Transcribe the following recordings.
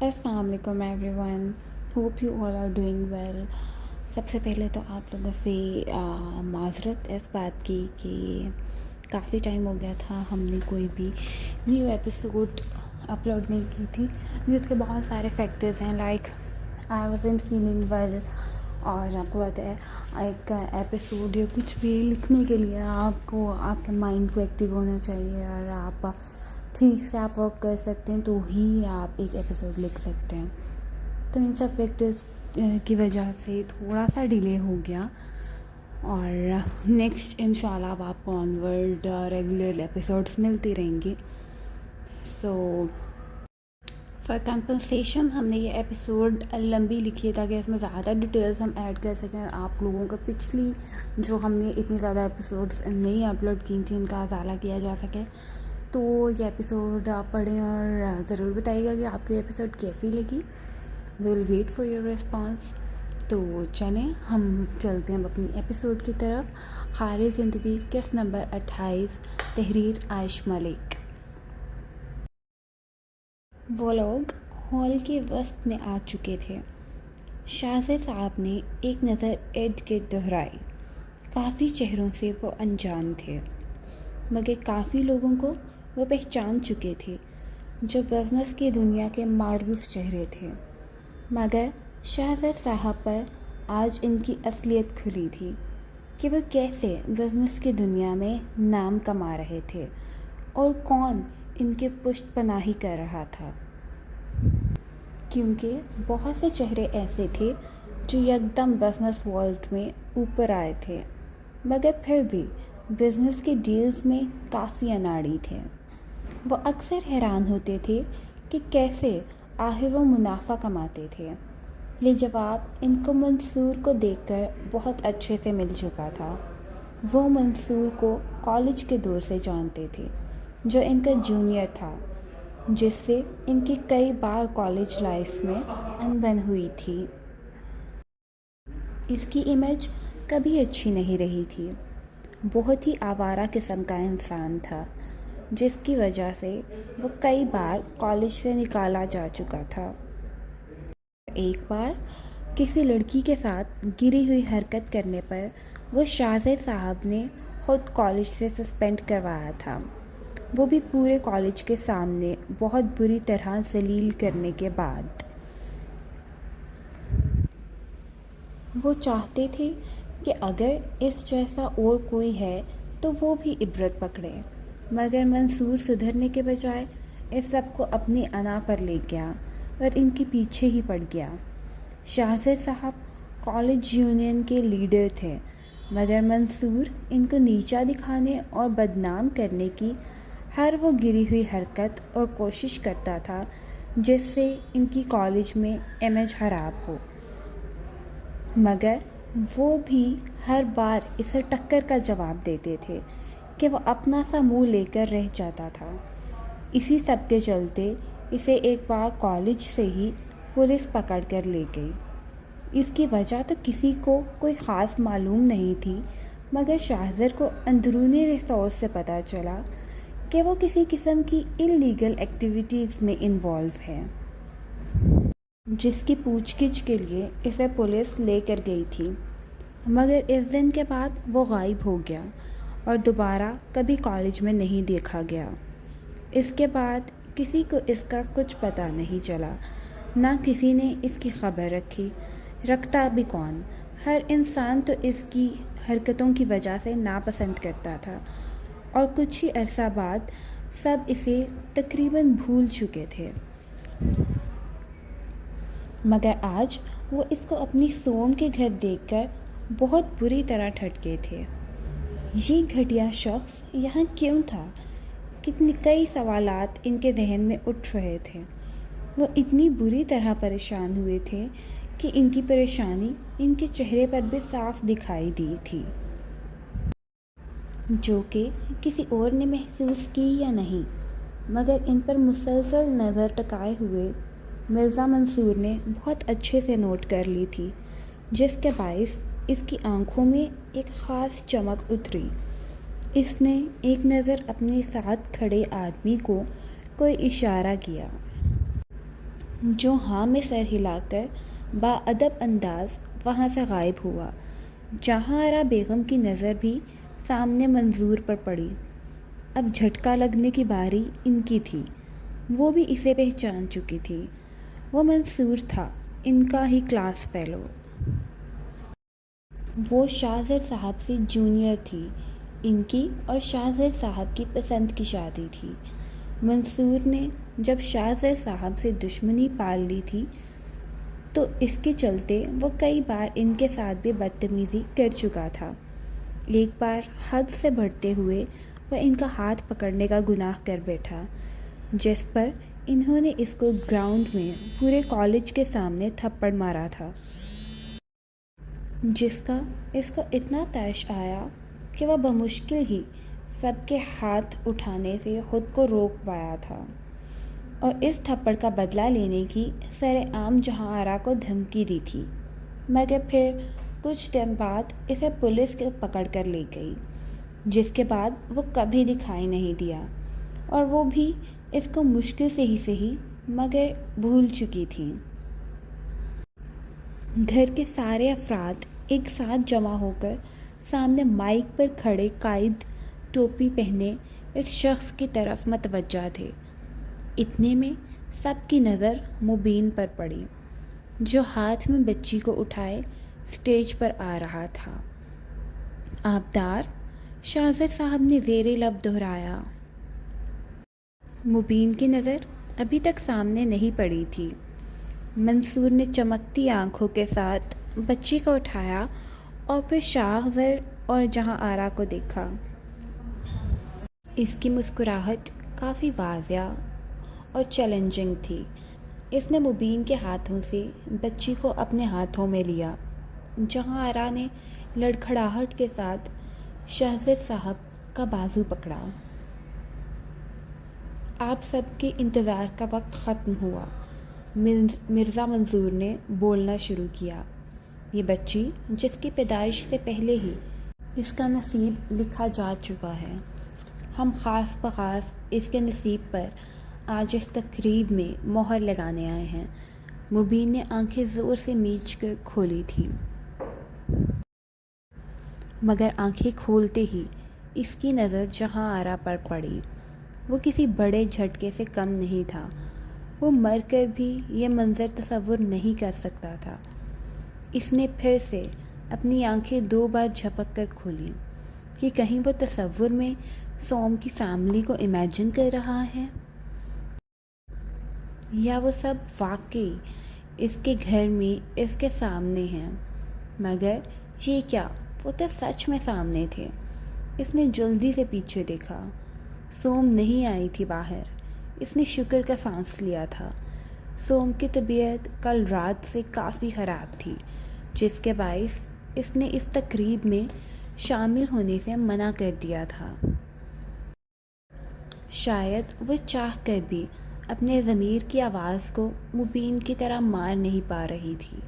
السلام علیکم everyone, hope you all are doing well. سب سے پہلے تو آپ لوگوں سے معذرت اس بات کی کہ کافی ٹائم ہو گیا تھا ہم نے کوئی بھی نیو ایپیسوڈ اپلوڈ نہیں کی تھی، جس کے بہت سارے فیکٹرز ہیں، like I was in feeling well, اور آپ کو پتہ ہے ایک ایپیسوڈ یا کچھ بھی لکھنے کے لیے آپ کو آپ کے مائنڈ کو ایکٹیو ہونا چاہیے، اور آپ ٹھیک سے آپ ورک کر سکتے ہیں تو ہی آپ ایک ایپیسوڈ لکھ سکتے ہیں۔ تو ان سب فیکٹرز کی وجہ سے تھوڑا سا ڈیلے ہو گیا، اور نیکسٹ انشاءاللہ اب آپ کو آنورڈ ریگولر ایپیسوڈس ملتی رہیں گی۔ سو فار کمپنسیشن ہم نے یہ ایپیسوڈ لمبی لکھی ہے تاکہ اس میں زیادہ ڈیٹیلز ہم ایڈ کر سکیں، اور آپ لوگوں کا پچھلی جو ہم نے اتنی زیادہ ایپیسوڈس نہیں اپلوڈ کی تھیں ان کا ازالہ کیا جا سکے۔ تو یہ ایپیسوڈ آپ پڑھیں اور ضرور بتائیے گا کہ آپ کو یہ ایپیسوڈ کیسی لگی۔ Will wait for your response. تو چلیں ہم چلتے ہیں اپنی ایپیسوڈ کی طرف۔ خار زندگی قسط نمبر 28، تحریر عائش ملک۔ وہ لوگ ہال کے وسط میں آ چکے تھے۔ شاہزر صاحب نے ایک نظر ارد گرد دہرائی۔ کافی چہروں سے وہ انجان تھے، مگر کافی لوگوں کو وہ پہچان چکے تھے جو بزنس کی دنیا کے معروف چہرے تھے، مگر شاہزر صاحب پر آج ان کی اصلیت کھلی تھی کہ وہ کیسے بزنس کی دنیا میں نام کما رہے تھے اور کون ان کے پشت پناہی کر رہا تھا، کیونکہ بہت سے چہرے ایسے تھے جو یکدم بزنس ورلڈ میں اوپر آئے تھے، مگر پھر بھی بزنس کے ڈیلز میں کافی اناڑی تھے۔ وہ اکثر حیران ہوتے تھے کہ کیسے آخر وہ منافع کماتے تھے۔ یہ جواب ان کو منصور کو دیکھ کر بہت اچھے سے مل چکا تھا۔ وہ منصور کو کالج کے دور سے جانتے تھے، جو ان کا جونیئر تھا، جس سے ان کی کئی بار کالج لائف میں انبن ہوئی تھی۔ اس کی امیج کبھی اچھی نہیں رہی تھی۔ بہت ہی آوارہ قسم کا انسان تھا، جس کی وجہ سے وہ کئی بار کالج سے نکالا جا چکا تھا۔ ایک بار کسی لڑکی کے ساتھ گری ہوئی حرکت کرنے پر وہ شاہزر صاحب نے خود کالج سے سسپینڈ کروایا تھا، وہ بھی پورے کالج کے سامنے بہت بری طرح ذلیل کرنے کے بعد۔ وہ چاہتے تھے کہ اگر اس جیسا اور کوئی ہے تو وہ بھی عبرت پکڑے، مگر منصور سدھرنے کے بجائے اس سب کو اپنی انا پر لے گیا اور ان کے پیچھے ہی پڑ گیا۔ شاہزر صاحب کالج یونین کے لیڈر تھے، مگر منصور ان کو نیچا دکھانے اور بدنام کرنے کی ہر وہ گری ہوئی حرکت اور کوشش کرتا تھا جس سے ان کی کالج میں امیج خراب ہو، مگر وہ بھی ہر بار اسے ٹکر کا جواب دیتے تھے کہ وہ اپنا سا منہ لے کر رہ جاتا تھا۔ اسی سب کے چلتے اسے ایک بار کالج سے ہی پولیس پکڑ کر لے گئی۔ اس کی وجہ تو کسی کو کوئی خاص معلوم نہیں تھی، مگر شاہزر کو اندرونی ریسورس سے پتہ چلا کہ وہ کسی قسم کی انلیگل ایکٹیویٹیز میں انوالو ہے، جس کی پوچھ گچھ کے لیے اسے پولیس لے کر گئی تھی، مگر اس دن کے بعد وہ غائب ہو گیا اور دوبارہ کبھی کالج میں نہیں دیکھا گیا۔ اس کے بعد کسی کو اس کا کچھ پتہ نہیں چلا، نہ کسی نے اس کی خبر رکھی، رکھتا بھی کون؟ ہر انسان تو اس کی حرکتوں کی وجہ سے ناپسند کرتا تھا، اور کچھ ہی عرصہ بعد سب اسے تقریباً بھول چکے تھے، مگر آج وہ اس کو اپنی سوم کے گھر دیکھ کر بہت بری طرح ٹھٹکے تھے۔ یہ گھٹیا شخص یہاں کیوں تھا؟ کئی سوالات ان کے ذہن میں اٹھ رہے تھے۔ وہ اتنی بری طرح پریشان ہوئے تھے کہ ان کی پریشانی ان کے چہرے پر بھی صاف دکھائی دی تھی، جو کہ کسی اور نے محسوس کی یا نہیں، مگر ان پر مسلسل نظر ٹکائے ہوئے مرزا منصور نے بہت اچھے سے نوٹ کر لی تھی، جس کے باعث اس کی آنکھوں میں ایک خاص چمک اتری۔ اس نے ایک نظر اپنے ساتھ کھڑے آدمی کو کوئی اشارہ کیا۔ جو ہاں میں سر ہلا کر باادب انداز وہاں سے غائب ہوا۔ جہاں آرا بیگم کی نظر بھی سامنے منظور پر پڑی۔ اب جھٹکا لگنے کی باری ان کی تھی۔ وہ بھی اسے پہچان چکی تھی۔ وہ منصور تھا، ان کا ہی کلاس فیلو۔ وہ شاہ زر صاحب سے جونیئر تھی۔ ان کی اور شاہ زر صاحب کی پسند کی شادی تھی۔ منصور نے جب شاہ زر صاحب سے دشمنی پال لی تھی تو اس کے چلتے وہ کئی بار ان کے ساتھ بھی بدتمیزی کر چکا تھا۔ ایک بار حد سے بڑھتے ہوئے وہ ان کا ہاتھ پکڑنے کا گناہ کر بیٹھا، جس پر انہوں نے اس کو گراؤنڈ میں پورے کالج کے سامنے تھپڑ مارا تھا، جس کا اس کو اتنا طیش آیا کہ وہ بمشکل ہی سب کے ہاتھ اٹھانے سے خود کو روک پایا تھا اور اس تھپڑ کا بدلہ لینے کی سر عام جہاں آرا کو دھمکی دی تھی، مگر پھر کچھ دن بعد اسے پولیس پکڑ کر لے گئی، جس کے بعد وہ کبھی دکھائی نہیں دیا اور وہ بھی اس کو مشکل سے ہی صحیح مگر بھول چکی تھیں۔ گھر کے سارے افراد ایک ساتھ جمع ہو کر سامنے مائک پر کھڑے قائد ٹوپی پہنے اس شخص کی طرف متوجہ تھے۔ اتنے میں سب کی نظر مبین پر پڑی، جو ہاتھ میں بچی کو اٹھائے اسٹیج پر آ رہا تھا۔ آبدار، شاہ زر صاحب نے زیر لب دہرایا۔ مبین کی نظر ابھی تک سامنے نہیں پڑی تھی۔ منصور نے چمکتی آنکھوں کے ساتھ بچی کو اٹھایا اور پھر شاہ زر اور جہاں آرا کو دیکھا۔ اس کی مسکراہٹ کافی واضح اور چیلنجنگ تھی۔ اس نے مبین کے ہاتھوں سے بچی کو اپنے ہاتھوں میں لیا۔ جہاں آرا نے لڑکھڑاہٹ کے ساتھ شاہ زر صاحب کا بازو پکڑا۔ آپ سب کے انتظار کا وقت ختم ہوا۔ مرزا منصور نے بولنا شروع کیا۔ یہ بچی جس کی پیدائش سے پہلے ہی اس کا نصیب لکھا جا چکا ہے، ہم خاص بخاص اس کے نصیب پر آج اس تقریب میں مہر لگانے آئے ہیں۔ مبین نے آنکھیں زور سے میچ کر کھولی تھیں، مگر آنکھیں کھولتے ہی اس کی نظر جہاں آرا پر پڑی۔ وہ کسی بڑے جھٹکے سے کم نہیں تھا۔ وہ مر کر بھی یہ منظر تصور نہیں کر سکتا تھا۔ اس نے پھر سے اپنی آنکھیں 2 بار جھپک کر کھولیں کہ کہیں وہ تصور میں سوم کی فیملی کو امیجن کر رہا ہے، یا وہ سب واقعی اس کے گھر میں اس کے سامنے ہیں۔ مگر یہ کیا، وہ تو سچ میں سامنے تھے۔ اس نے جلدی سے پیچھے دیکھا۔ سوم نہیں آئی تھی باہر۔ اس نے شکر کا سانس لیا تھا۔ سوم کی طبیعت کل رات سے کافی خراب تھی، جس کے باعث اس نے اس تقریب میں شامل ہونے سے منع کر دیا تھا۔ شاید وہ چاہ کر بھی اپنے ضمیر کی آواز کو مبین کی طرح مار نہیں پا رہی تھی۔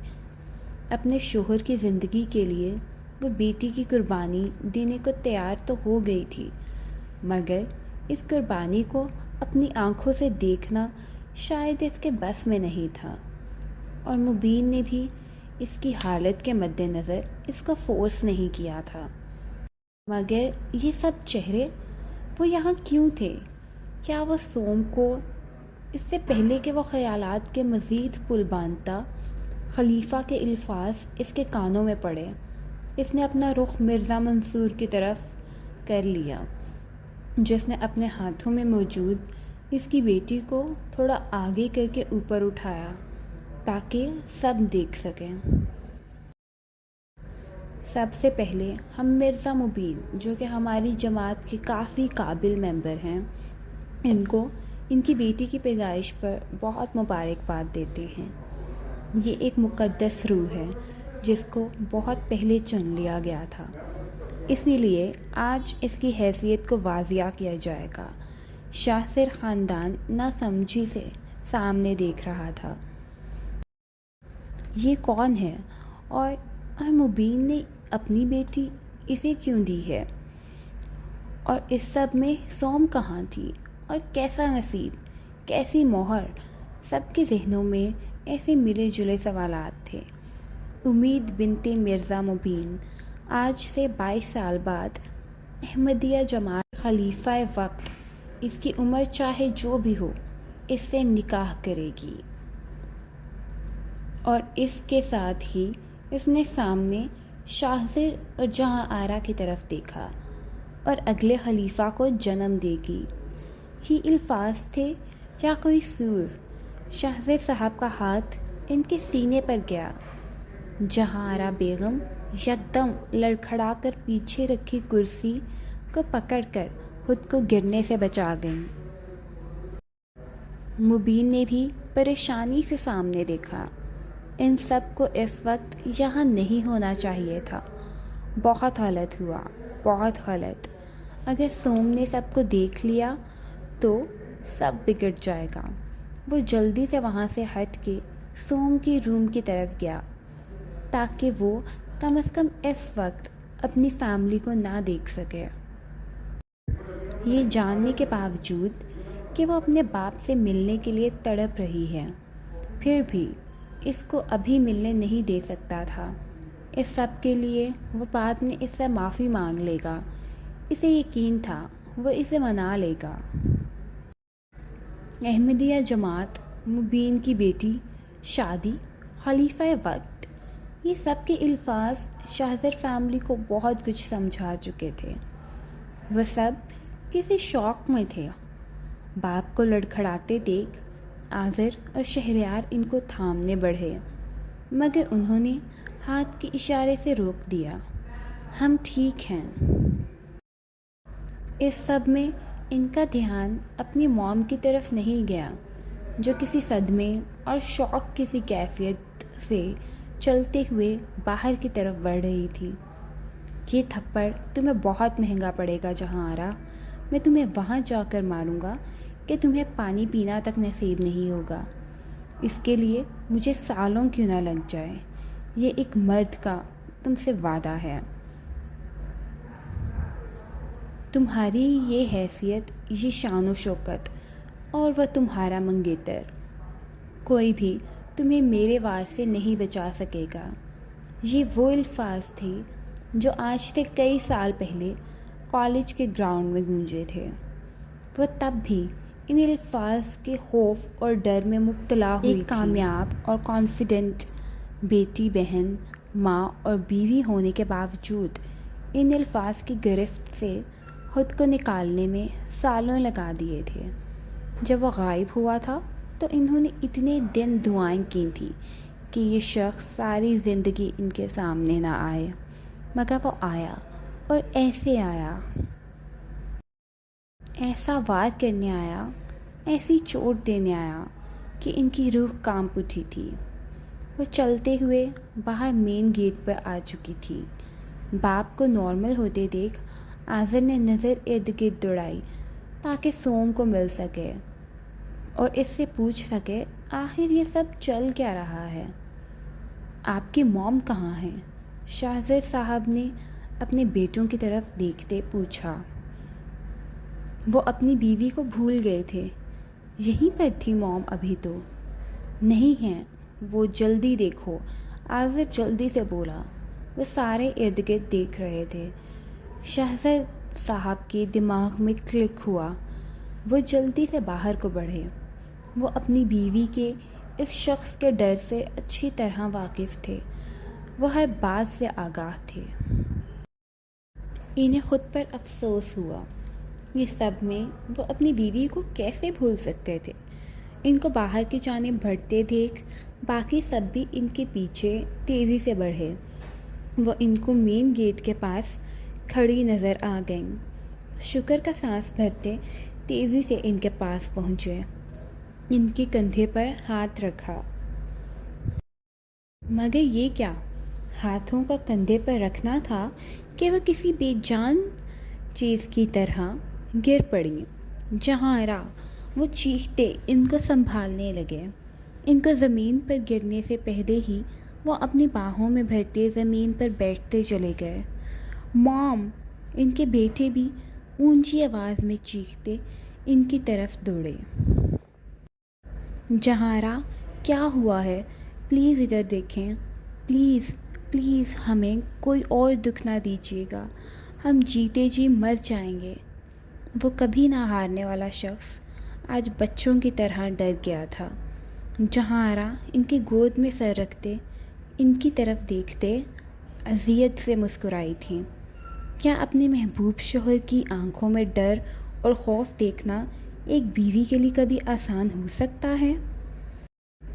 اپنے شوہر کی زندگی کے لیے وہ بیٹی کی قربانی دینے کو تیار تو ہو گئی تھی، مگر اس قربانی کو اپنی آنکھوں سے دیکھنا شاید اس کے بس میں نہیں تھا، اور مبین نے بھی اس کی حالت کے مد نظر اس کو فورس نہیں کیا تھا۔ مگر یہ سب چہرے، وہ یہاں کیوں تھے؟ کیا وہ سوم کو اس سے پہلے کہ وہ خیالات کے مزید پل باندھتا، خلیفہ کے الفاظ اس کے کانوں میں پڑے، اس نے اپنا رخ مرزا منصور کی طرف کر لیا، جس نے اپنے ہاتھوں میں موجود اس کی بیٹی کو تھوڑا آگے کر کے اوپر اٹھایا تاکہ سب دیکھ سکیں۔ سب سے پہلے ہم مرزا مبین، جو کہ ہماری جماعت کے کافی قابل ممبر ہیں، ان کو ان کی بیٹی کی پیدائش پر بہت مبارکباد دیتے ہیں۔ یہ ایک مقدس روح ہے جس کو بہت پہلے چن لیا گیا تھا، اسی لیے آج اس کی حیثیت کو واضح کیا جائے گا۔ شاہ زر خاندان ناسمجھی سے سامنے دیکھ رہا تھا۔ یہ کون ہے اور مبین نے اپنی بیٹی اسے کیوں دی ہے؟ اور اس سب میں سوم کہاں تھی اور کیسا نصیب، کیسی مہر سب کے ذہنوں میں ایسے ملے جلے سوالات تھے۔ امید بنت مرزا مبین آج سے 22 سال بعد احمدیہ جماعت خلیفہ وقت، اس کی عمر چاہے جو بھی ہو، اس سے نکاح کرے گی۔ اور اس کے ساتھ ہی اس نے سامنے شاہزر اور جہاں آرا کی طرف دیکھا، اور اگلے خلیفہ کو جنم دے گی۔ یہ الفاظ تھے یا کوئی سور؟ شاہزر صاحب کا ہاتھ ان کے سینے پر گیا۔ جہاں آرا بیگم یکدم لڑکھڑا کر پیچھے رکھی کرسی کو پکڑ کر خود کو گرنے سے بچا گئیں۔ مبین نے بھی پریشانی سے سامنے دیکھا۔ ان سب کو اس وقت یہاں نہیں ہونا چاہیے تھا۔ بہت غلط ہوا، بہت غلط۔ اگر سوم نے سب کو دیکھ لیا تو سب بگڑ جائے گا۔ وہ جلدی سے وہاں سے ہٹ کے سوم کے روم کی طرف گیا تاکہ وہ کم از کم اس وقت اپنی فیملی کو نہ دیکھ سکے۔ یہ جاننے کے باوجود کہ وہ اپنے باپ سے ملنے کے لیے تڑپ رہی ہے، پھر بھی اس کو ابھی ملنے نہیں دے سکتا تھا۔ اس سب کے لیے وہ بعد میں اس سے معافی مانگ لے گا۔ اسے یقین تھا وہ اسے منا لے گا۔ احمدیہ جماعت، مبین کی بیٹی، شادی، خلیفہ وقت، یہ سب کے الفاظ شاہزر فیملی کو بہت کچھ سمجھا چکے تھے۔ وہ سب کسی شوق میں تھے۔ باپ کو لڑکھڑاتے دیکھ آذر اور شہریار ان کو تھامنے بڑھے، مگر انہوں نے ہاتھ کے اشارے سے روک دیا۔ ہم ٹھیک ہیں۔ اس سب میں ان کا دھیان اپنی موم کی طرف نہیں گیا، جو کسی صدمے اور شوق کسی کیفیت سے چلتے ہوئے باہر کی طرف بڑھ رہی تھی۔ یہ تھپڑ تمہیں بہت مہنگا پڑے گا جہاں آرا۔ میں تمہیں وہاں جا کر ماروں گا کہ تمہیں پانی پینا تک نصیب نہیں ہوگا۔ اس کے لیے مجھے سالوں کیوں نہ لگ جائے۔ یہ ایک مرد کا تم سے وعدہ ہے۔ تمہاری یہ حیثیت، یہ شان و شوکت، اور وہ تمہارا منگیتر، کوئی بھی تمہیں میرے وار سے نہیں بچا سکے گا۔ یہ وہ الفاظ تھے جو آج سے کئی سال پہلے کالج کے گراؤنڈ میں گونجے تھے۔ وہ تب بھی ان الفاظ کے خوف اور ڈر میں مبتلا ہوئی تھی۔ ایک کامیاب اور کانفیڈنٹ بیٹی، بہن، ماں اور بیوی ہونے کے باوجود ان الفاظ کی گرفت سے خود کو نکالنے میں سالوں لگا دیے تھے۔ جب وہ غائب ہوا تھا تو انہوں نے اتنے دن دعائیں کی تھیں کہ یہ شخص ساری زندگی ان کے سامنے نہ آئے، مگر وہ آیا، اور ایسے آیا، ایسا وار کرنے آیا، ایسی چوٹ دینے آیا کہ ان کی روح کانپ اٹھی تھی۔ وہ چلتے ہوئے باہر مین گیٹ پر آ چکی تھی۔ باپ کو نارمل ہوتے دیکھ آذر نے نظر ارد گرد دوڑائی تاکہ سوم کو مل سکے اور اس سے پوچھ سکے آخر یہ سب چل کیا رہا ہے۔ آپ کی موم کہاں ہے؟ شاہزر صاحب نے اپنے بیٹوں کی طرف دیکھتے پوچھا۔ وہ اپنی بیوی کو بھول گئے تھے۔ یہیں پر تھی موم ابھی تو۔ نہیں ہیں وہ، جلدی دیکھو، آذر جلدی سے بولا۔ وہ سارے ارد گرد دیکھ رہے تھے۔ شاہزر صاحب کے دماغ میں کلک ہوا۔ وہ جلدی سے باہر کو بڑھے۔ وہ اپنی بیوی کے اس شخص کے ڈر سے اچھی طرح واقف تھے۔ وہ ہر بات سے آگاہ تھے۔ انہیں خود پر افسوس ہوا۔ یہ سب میں وہ اپنی بیوی کو کیسے بھول سکتے تھے؟ ان کو باہر کی جانب بڑھتے دیکھ باقی سب بھی ان کے پیچھے تیزی سے بڑھے۔ وہ ان کو مین گیٹ کے پاس کھڑی نظر آ گئیں۔ شکر کا سانس بھرتے تیزی سے ان کے پاس پہنچے، ان کے کندھے پر ہاتھ رکھا۔ مگر یہ کیا؟ ہاتھوں کا کندھے پر رکھنا تھا کہ وہ کسی بے جان چیز کی طرح گر پڑی۔ جہاں آرا، وہ چیختے ان کو سنبھالنے لگے۔ ان کو زمین پر گرنے سے پہلے ہی وہ اپنی باہوں میں بھرتے زمین پر بیٹھتے چلے گئے۔ موم! ان کے بیٹے بھی اونچی آواز میں چیختے ان کی طرف دوڑے۔ جہارا کیا ہوا ہے؟ پلیز ادھر دیکھیں، پلیز پلیز ہمیں کوئی اور دکھ نہ دیجیے گا، ہم جیتے جی مر جائیں گے۔ وہ کبھی نہ ہارنے والا شخص آج بچوں کی طرح ڈر گیا تھا۔ جہارا ان کی گود میں سر رکھتے ان کی طرف دیکھتے اذیت سے مسکرائی تھیں۔ کیا اپنے محبوب شوہر کی آنکھوں میں ڈر اور خوف دیکھنا ایک بیوی کے لیے کبھی آسان ہو سکتا ہے؟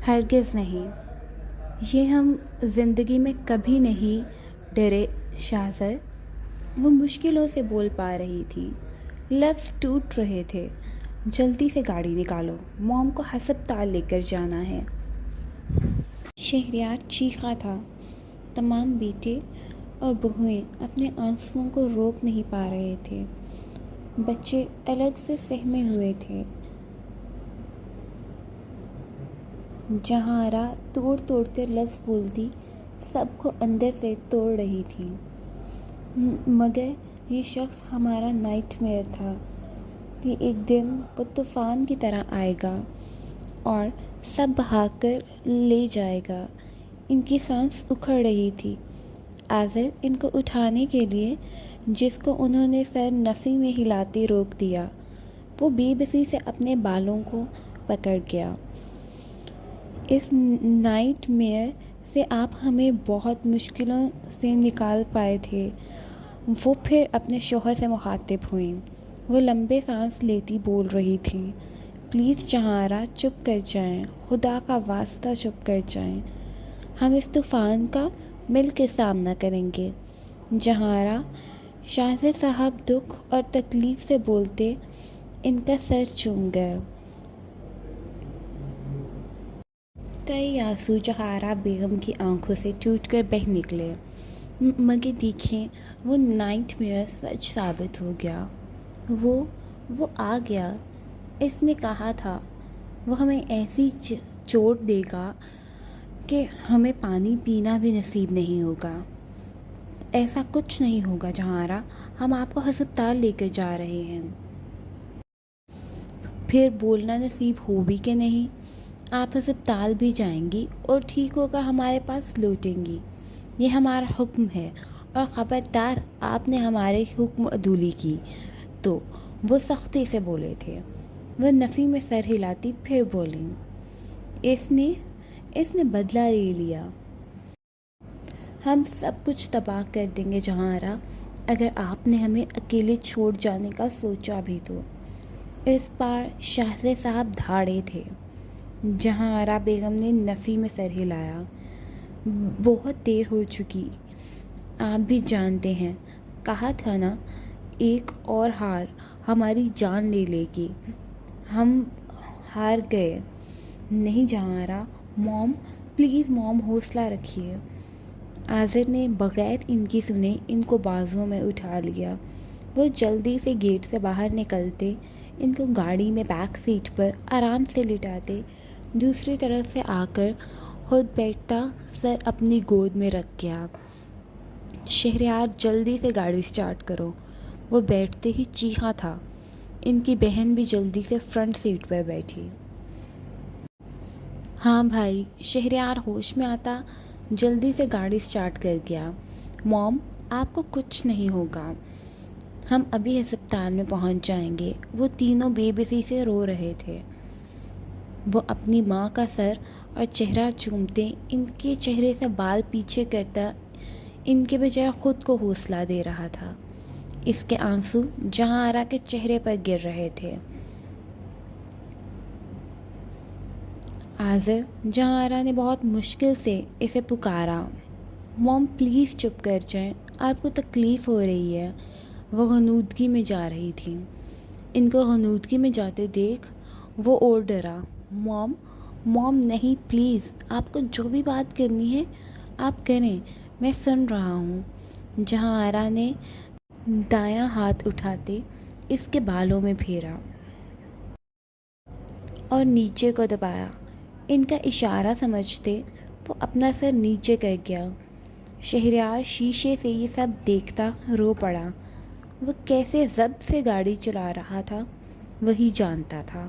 ہرگز نہیں، یہ ہم زندگی میں کبھی نہیں ڈرے شہزاد۔ وہ مشکلوں سے بول پا رہی تھی، لفظ ٹوٹ رہے تھے۔ جلدی سے گاڑی نکالو، موم کو ہسپتال لے کر جانا ہے۔ شہریار چیخا تھا۔ تمام بیٹے اور بہوئیں اپنے آنسوؤں کو روک نہیں پا رہے تھے۔ بچے الگ سے سہمے ہوئے تھے۔ جہارا توڑ توڑ کر لفظ بولتی سب کو اندر سے توڑ رہی تھی۔ مگر یہ شخص ہمارا نائٹ میئر تھا کہ ایک دن وہ طوفان کی طرح آئے گا اور سب بہا کر لے جائے گا۔ ان کی سانس اکھڑ رہی تھی۔ آذر ان کو اٹھانے کے لیے، جس کو انہوں نے سر نفی میں ہلاتے روک دیا، وہ بے بسی سے اپنے بالوں کو پکڑ گیا۔ اس نائٹ میئر سے آپ ہمیں بہت مشکلوں سے نکال پائے تھے۔ وہ پھر اپنے شوہر سے مخاطب ہوئیں۔ وہ لمبے سانس لیتی بول رہی تھیں، پلیز جہارا چپ کر جائیں، خدا کا واسطہ چپ کر جائیں، ہم اس طوفان کا مل کے سامنا کریں گے۔ جہارا، شاہزادہ صاحب دکھ اور تکلیف سے بولتے ان کا سر چوم گئے۔ کئی آنسو جہارا بیگم کی آنکھوں سے ٹوٹ کر بہہ نکلے۔ مگر دیکھیں، وہ نائٹ میئر سچ ثابت ہو گیا۔ وہ آ گیا۔ اس نے کہا تھا وہ ہمیں ایسی چوٹ دے گا کہ ہمیں پانی پینا بھی نصیب نہیں ہوگا۔ ایسا کچھ نہیں ہوگا جہارا، ہم آپ کو ہسپتال لے کر جا رہے ہیں۔ پھر بولنا نصیب ہو بھی کہ نہیں، آپ ہسپتال بھی جائیں گی اور ٹھیک ہو کر ہمارے پاس لوٹیں گی، یہ ہمارا حکم ہے، اور خبردار آپ نے ہمارے حکم عدولی کی تو۔ وہ سختی سے بولے تھے۔ وہ نفی میں سر ہلاتی پھر بولیں، اس نے بدلہ لے لیا۔ ہم سب کچھ تباہ کر دیں گے جہارا، اگر آپ نے ہمیں اکیلے چھوڑ جانے کا سوچا بھی تو۔ اس بار شاہزادے صاحب دھاڑے تھے۔ جہارا بیگم نے نفی میں سر ہلایا۔ بہت دیر ہو چکی، آپ بھی جانتے ہیں، کہا تھا نا ایک اور ہار ہماری جان لے لے گی۔ ہم ہار گئے۔ نہیں جہارا، موم پلیز، موم حوصلہ رکھیے۔ آذر نے بغیر ان کی سنے ان کو بازوؤں میں اٹھا لیا۔ وہ جلدی سے گیٹ سے باہر نکلتے ان کو گاڑی میں بیک سیٹ پر آرام سے لٹاتے، دوسری طرف سے آ کر خود بیٹھتا سر اپنی گود میں رکھ گیا۔ شہریار جلدی سے گاڑی سٹارٹ کرو۔ وہ بیٹھتے ہی چیخا تھا۔ ان کی بہن بھی جلدی سے فرنٹ سیٹ پر بیٹھی۔ ہاں بھائی، شہریار ہوش میں آتا جلدی سے گاڑی سٹارٹ کر گیا۔ موم، آپ کو کچھ نہیں ہوگا، ہم ابھی ہسپتال میں پہنچ جائیں گے۔ وہ تینوں بے بسی سے رو رہے تھے۔ وہ اپنی ماں کا سر اور چہرہ چومتے ان کے چہرے سے بال پیچھے کرتا ان کے بجائے خود کو حوصلہ دے رہا تھا۔ اس کے آنسو جہارا کے چہرے پر گر رہے تھے۔ آذر، جہارا نے بہت مشکل سے اسے پکارا، موم پلیز چپ کر جائیں، آپ کو تکلیف ہو رہی ہے۔ وہ غنودگی میں جا رہی تھی۔ ان کو غنودگی میں جاتے دیکھ وہ اور ڈرا۔ موم، موم نہیں، پلیز، آپ کو جو بھی بات کرنی ہے آپ کریں، میں سن رہا ہوں۔ جہارا نے دایاں ہاتھ اٹھاتے اس کے بالوں میں پھیرا اور نیچے کو دبایا۔ ان کا اشارہ سمجھتے وہ اپنا سر نیچے کر گیا۔ شہریار شیشے سے یہ سب دیکھتا رو پڑا۔ وہ کیسے ضبط سے گاڑی چلا رہا تھا وہی جانتا تھا۔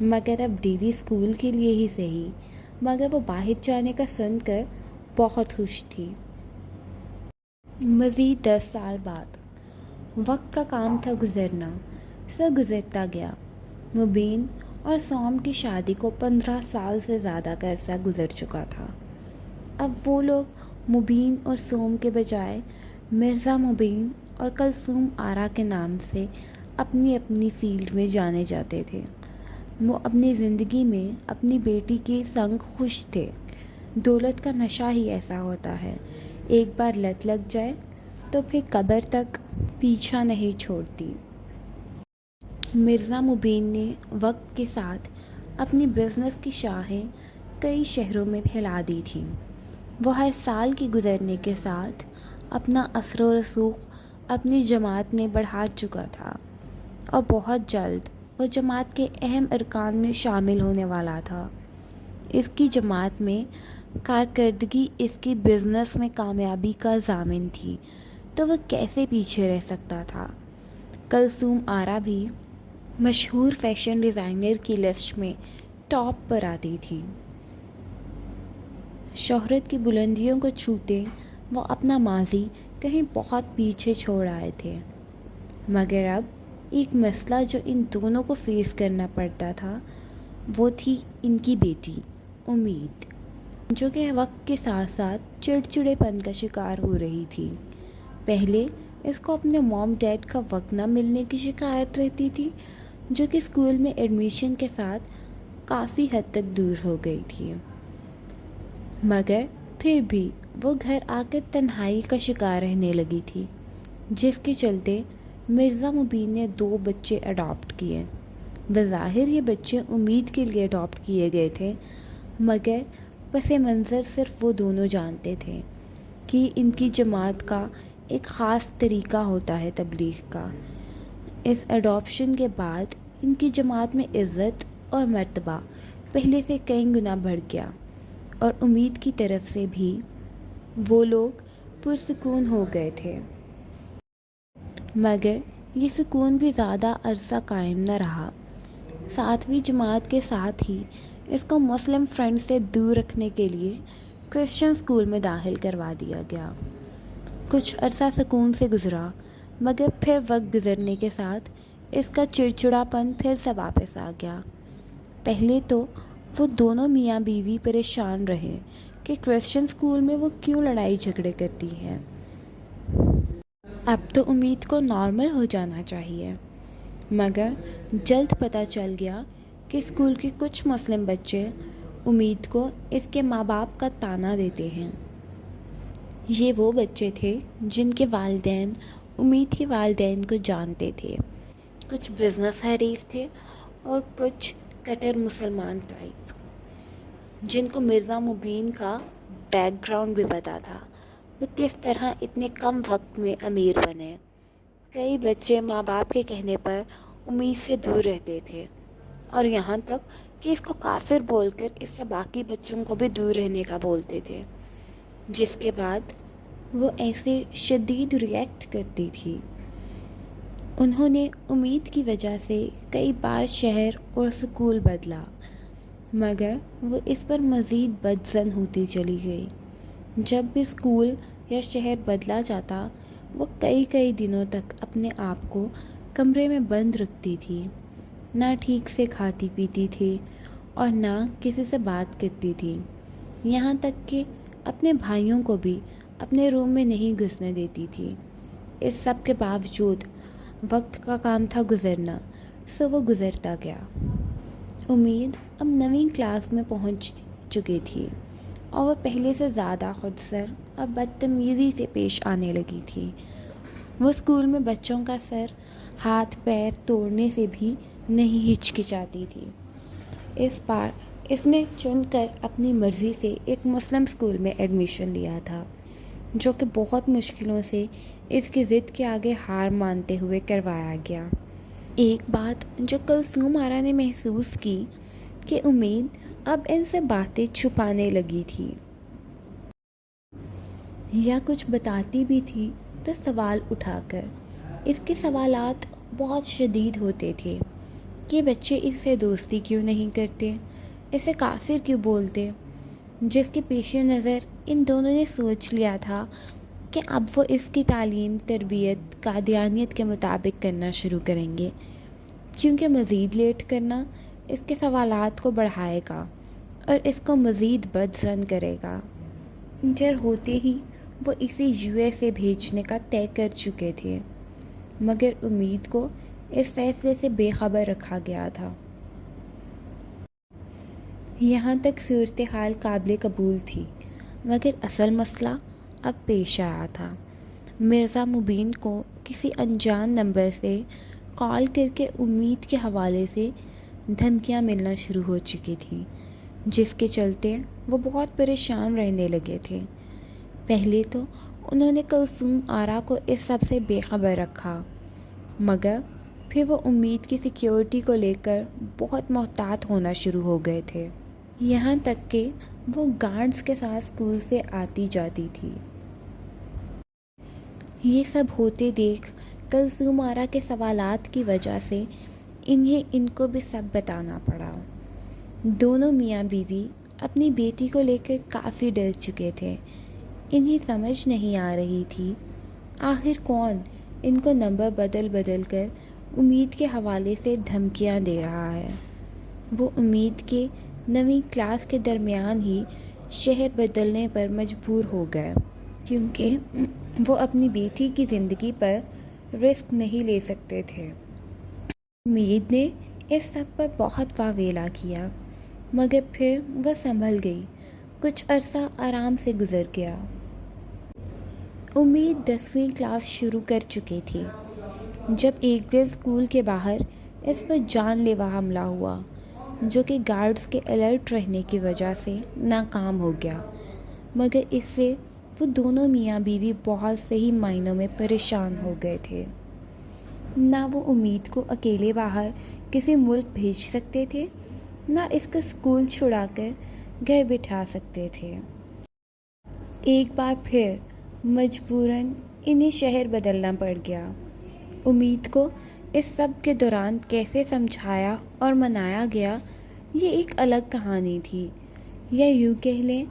مگر اب ڈیلی اسکول کے لیے ہی صحیح، مگر وہ باہر جانے کا سن کر بہت خوش تھی۔ مزید 10 سال بعد وقت کا کام تھا گزرنا، سو گزرتا گیا۔ مبین اور سوم کی شادی کو 15 سال سے زیادہ کا عرصہ گزر چکا تھا۔ اب وہ لوگ مبین اور سوم کے بجائے مرزا مبین اور کلثوم آرا کے نام سے اپنی اپنی فیلڈ میں جانے جاتے تھے۔ وہ اپنی زندگی میں اپنی بیٹی کے سنگ خوش تھے۔ دولت کا نشہ ہی ایسا ہوتا ہے، ایک بار لت لگ جائے تو پھر قبر تک پیچھا نہیں چھوڑتی۔ مرزا مبین نے وقت کے ساتھ اپنی بزنس کی شاخیں کئی شہروں میں پھیلا دی تھیں۔ وہ ہر سال کے گزرنے کے ساتھ اپنا اثر و رسوخ اپنی جماعت میں بڑھا چکا تھا، اور بہت جلد وہ جماعت کے اہم ارکان میں شامل ہونے والا تھا۔ اس کی جماعت میں کارکردگی اس کی بزنس میں کامیابی کا ضامن تھی، تو وہ کیسے پیچھے رہ سکتا تھا۔ کلثوم آرا بھی مشہور فیشن ڈیزائنر کی لسٹ میں ٹاپ پر آتی تھی۔ شہرت کی بلندیوں کو چھوتے وہ اپنا ماضی کہیں بہت پیچھے چھوڑ آئے تھے، مگر اب ایک مسئلہ جو ان دونوں کو فیس کرنا پڑتا تھا وہ تھی ان کی بیٹی امید، جو کہ وقت کے ساتھ ساتھ چڑچڑے پن کا شکار ہو رہی تھی۔ پہلے اس کو اپنے موم ڈیڈ کا وقت نہ ملنے کی شکایت رہتی تھی، جو کہ اسکول میں ایڈمیشن کے ساتھ کافی حد تک دور ہو گئی تھی، مگر پھر بھی وہ گھر آ کر تنہائی کا شکار رہنے لگی تھی، جس کے چلتے مرزا مبین نے 2 بچے اڈاپٹ کیے۔ بظاہر یہ بچے امید کے لیے اڈاپٹ کیے گئے تھے، مگر پس منظر صرف وہ دونوں جانتے تھے کہ ان کی جماعت کا ایک خاص طریقہ ہوتا ہے تبلیغ کا۔ اس اڈاپشن کے بعد ان کی جماعت میں عزت اور مرتبہ پہلے سے کئی گنا بڑھ گیا، اور امید کی طرف سے بھی وہ لوگ پرسکون ہو گئے تھے۔ مگر یہ سکون بھی زیادہ عرصہ قائم نہ رہا۔ 7ویں جماعت کے ساتھ ہی اس کو مسلم فرینڈ سے دور رکھنے کے لیے کرسچن اسکول میں داخل کروا دیا گیا۔ کچھ عرصہ سکون سے گزرا، مگر پھر وقت گزرنے کے ساتھ اس کا چڑچڑا پن پھر سے واپس آ گیا۔ پہلے تو وہ دونوں میاں بیوی پریشان رہے کہ کرسچن اسکول میں وہ کیوں لڑائی جھگڑے کرتی ہے۔ اب تو امید کو نارمل ہو جانا چاہیے، مگر جلد پتہ چل گیا کہ اسکول کے کچھ مسلم بچے امید کو اس کے ماں باپ کا طعنہ دیتے ہیں۔ یہ وہ بچے تھے جن کے والدین امید کے والدین کو جانتے تھے، کچھ بزنس حریف تھے اور کچھ کٹر مسلمان ٹائپ، جن کو مرزا مبین کا بیک گراؤنڈ بھی پتہ تھا، وہ کس طرح اتنے کم وقت میں امیر بنے۔ کئی بچے ماں باپ کے کہنے پر امید سے دور رہتے تھے، اور یہاں تک کہ اس کو کافر بول کر اس سے باقی بچوں کو بھی دور رہنے کا بولتے تھے، جس کے بعد وہ ایسے شدید ریئیکٹ کرتی تھی۔ انہوں نے امید کی وجہ سے کئی بار شہر اور سکول بدلا، مگر وہ اس پر مزید بدظن ہوتی چلی گئی۔ جب بھی اسکول یا شہر بدلا جاتا، وہ کئی دنوں تک اپنے آپ کو کمرے میں بند رکھتی تھی، نہ ٹھیک سے کھاتی پیتی تھی اور نہ کسی سے بات کرتی تھی، یہاں تک کہ اپنے بھائیوں کو بھی اپنے روم میں نہیں گھسنے دیتی تھی۔ اس سب کے باوجود وقت کا کام تھا گزرنا، سو وہ گزرتا گیا۔ امید اب 9ویں کلاس میں پہنچ چکی تھی، اور وہ پہلے سے زیادہ خود سر اور بدتمیزی سے پیش آنے لگی تھی۔ وہ اسکول میں بچوں کا سر ہاتھ پیر توڑنے سے بھی نہیں ہچکچاتی تھی۔ اس بار اس نے چن کر اپنی مرضی سے ایک مسلم اسکول میں ایڈمیشن لیا تھا، جو کہ بہت مشکلوں سے اس کی ضد کے آگے ہار مانتے ہوئے کروایا گیا۔ ایک بات جو کلثوم آرا نے محسوس کی کہ امید اب ان سے باتیں چھپانے لگی تھی، یا کچھ بتاتی بھی تھی تو سوال اٹھا کر۔ اس کے سوالات بہت شدید ہوتے تھے، کہ بچے اس سے دوستی کیوں نہیں کرتے، اسے کافر کیوں بولتے، جس کے پیش نظر ان دونوں نے سوچ لیا تھا کہ اب وہ اس کی تعلیم تربیت قادیانیت کے مطابق کرنا شروع کریں گے، کیونکہ مزید لیٹ کرنا اس کے سوالات کو بڑھائے گا اور اس کو مزید بدظن کرے گا۔ انٹر ہوتے ہی وہ اسے یو ایس اے بھیجنے کا طے کر چکے تھے، مگر امید کو اس فیصلے سے بے خبر رکھا گیا تھا۔ یہاں تک صورتحال قابل قبول تھی، مگر اصل مسئلہ اب پیش آیا تھا۔ مرزا مبین کو کسی انجان نمبر سے کال کر کے امید کے حوالے سے دھمکیاں ملنا شروع ہو چکی تھیں، جس کے چلتے وہ بہت پریشان رہنے لگے تھے۔ پہلے تو انہوں نے کلثوم آرا کو اس سب سے بے خبر رکھا، مگر پھر وہ امید کی سیکیورٹی کو لے کر بہت محتاط ہونا شروع ہو گئے تھے، یہاں تک کہ وہ گارڈز کے ساتھ اسکول سے آتی جاتی تھی۔ یہ سب ہوتے دیکھ کلثوم آرا کے سوالات کی وجہ سے انہیں ان کو بھی سب بتانا پڑا۔ دونوں میاں بیوی اپنی بیٹی کو لے کر کافی ڈر چکے تھے۔ انہیں سمجھ نہیں آ رہی تھی آخر کون ان کو نمبر بدل بدل کر امید کے حوالے سے دھمکیاں دے رہا ہے۔ وہ امید کے 9ویں کلاس کے درمیان ہی شہر بدلنے پر مجبور ہو گئے، کیونکہ وہ اپنی بیٹی کی زندگی پر رسک نہیں لے سکتے تھے۔ امید نے اس سب پر بہت واویلا کیا، مگر پھر وہ سنبھل گئی۔ کچھ عرصہ آرام سے گزر گیا۔ امید 10ویں کلاس شروع کر چکی تھی جب ایک دن اسکول کے باہر اس پر جان لیوا حملہ ہوا، جو کہ گارڈز کے الرٹ رہنے کی وجہ سے ناکام ہو گیا، مگر اس سے وہ دونوں میاں بیوی بہت صحیح معنوں میں پریشان ہو گئے تھے۔ نہ وہ امید کو اکیلے باہر کسی ملک بھیج سکتے تھے، نہ اس کا اسکول چھڑا کر گھر بٹھا سکتے تھے۔ ایک بار پھر مجبوراً انہیں شہر بدلنا پڑ گیا۔ امید کو اس سب کے دوران کیسے سمجھایا اور منایا گیا، یہ ایک الگ کہانی تھی، یا یوں کہہ لیں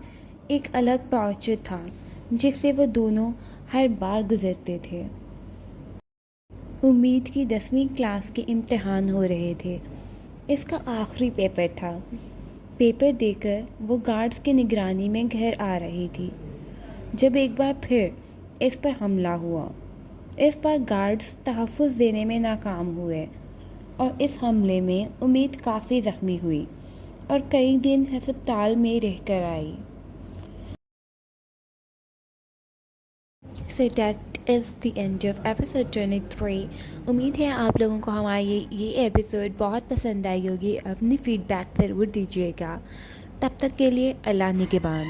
ایک الگ ٹارچر تھا جس سے وہ دونوں ہر بار گزرتے تھے۔ امید کی 10ویں کلاس کے امتحان ہو رہے تھے۔ اس کا آخری پیپر تھا۔ پیپر دے کر وہ گارڈز کی نگرانی میں گھر آ رہی تھی جب ایک بار پھر اس پر حملہ ہوا۔ اس بار گارڈز تحفظ دینے میں ناکام ہوئے اور اس حملے میں امید کافی زخمی ہوئی اور کئی دن ہسپتال میں رہ کر آئی۔ So that is the end of episode 23. امید ہے آپ لوگوں کو ہماری یہ ایپیسوڈ بہت پسند آئی ہوگی۔ اپنی فیڈ بیک ضرور دیجیے گا۔ تب تک کے لیے اللہ نگہبان۔